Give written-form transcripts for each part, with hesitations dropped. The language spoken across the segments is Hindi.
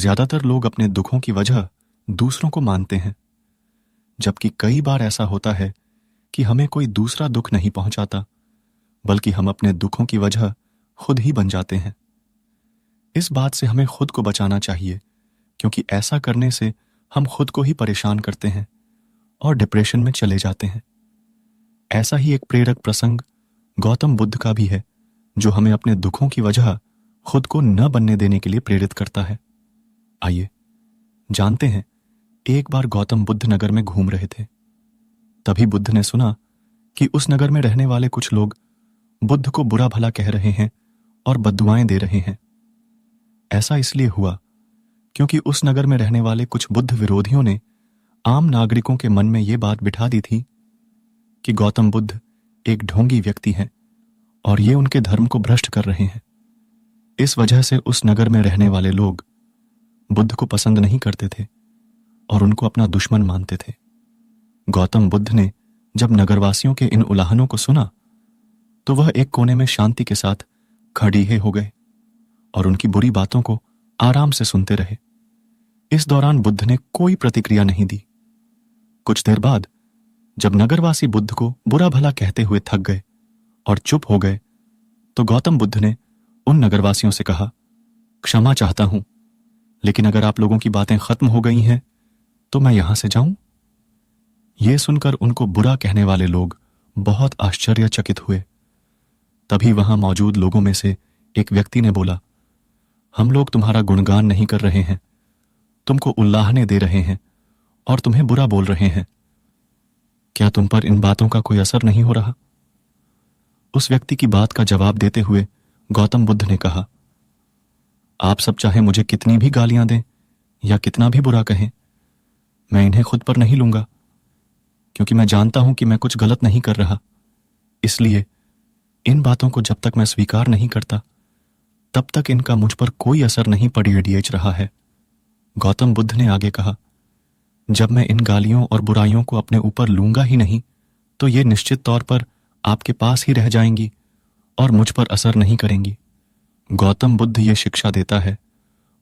ज्यादातर लोग अपने दुखों की वजह दूसरों को मानते हैं, जबकि कई बार ऐसा होता है कि हमें कोई दूसरा दुख नहीं पहुंचाता, बल्कि हम अपने दुखों की वजह खुद ही बन जाते हैं। इस बात से हमें खुद को बचाना चाहिए, क्योंकि ऐसा करने से हम खुद को ही परेशान करते हैं और डिप्रेशन में चले जाते हैं। ऐसा ही एक प्रेरक प्रसंग गौतम बुद्ध का भी है, जो हमें अपने दुखों की वजह खुद को न बनने देने के लिए प्रेरित करता है। आइए जानते हैं। एक बार गौतम बुद्ध नगर में घूम रहे थे। तभी बुद्ध ने सुना कि उस नगर में रहने वाले कुछ लोग बुद्ध को बुरा भला कह रहे हैं और बद्दुआएं दे रहे हैं। ऐसा इसलिए हुआ क्योंकि उस नगर में रहने वाले कुछ बुद्ध विरोधियों ने आम नागरिकों के मन में यह बात बिठा दी थी कि गौतम बुद्ध एक ढोंगी व्यक्ति हैं और ये उनके धर्म को भ्रष्ट कर रहे हैं। इस वजह से उस नगर में रहने वाले लोग बुद्ध को पसंद नहीं करते थे और उनको अपना दुश्मन मानते थे। गौतम बुद्ध ने जब नगरवासियों के इन उलाहनों को सुना तो वह एक कोने में शांति के साथ खड़ीहे हो गए और उनकी बुरी बातों को आराम से सुनते रहे। इस दौरान बुद्ध ने कोई प्रतिक्रिया नहीं दी। कुछ देर बाद जब नगरवासी बुद्ध को बुरा भला कहते हुए थक गए और चुप हो गए, तो गौतम बुद्ध ने उन नगरवासियों से कहा, क्षमा चाहता हूं, लेकिन अगर आप लोगों की बातें खत्म हो गई हैं तो मैं यहां से जाऊं? यह सुनकर उनको बुरा कहने वाले लोग बहुत आश्चर्यचकित हुए। तभी वहां मौजूद लोगों में से एक व्यक्ति ने बोला, हम लोग तुम्हारा गुणगान नहीं कर रहे हैं, तुमको उल्लाहने दे रहे हैं और तुम्हें बुरा बोल रहे हैं। क्या तुम पर इन बातों का कोई असर नहीं हो रहा? उस व्यक्ति की बात का जवाब देते हुए गौतम बुद्ध ने कहा, आप सब चाहे मुझे कितनी भी गालियां दें या कितना भी बुरा कहें, मैं इन्हें खुद पर नहीं लूंगा, क्योंकि मैं जानता हूं कि मैं कुछ गलत नहीं कर रहा। इसलिए इन बातों को जब तक मैं स्वीकार नहीं करता, तब तक इनका मुझ पर कोई असर नहीं पड़ रहा है। गौतम बुद्ध ने आगे कहा, जब मैं इन गालियों और बुराइयों को अपने ऊपर लूंगा ही नहीं, तो ये निश्चित तौर पर आपके पास ही रह जाएंगी और मुझ पर असर नहीं करेंगी। गौतम बुद्ध ये शिक्षा देता है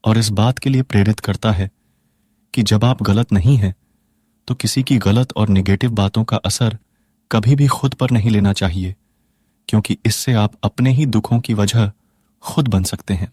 और इस बात के लिए प्रेरित करता है कि जब आप गलत नहीं हैं, तो किसी की गलत और नेगेटिव बातों का असर कभी भी खुद पर नहीं लेना चाहिए, क्योंकि इससे आप अपने ही दुखों की वजह खुद बन सकते हैं।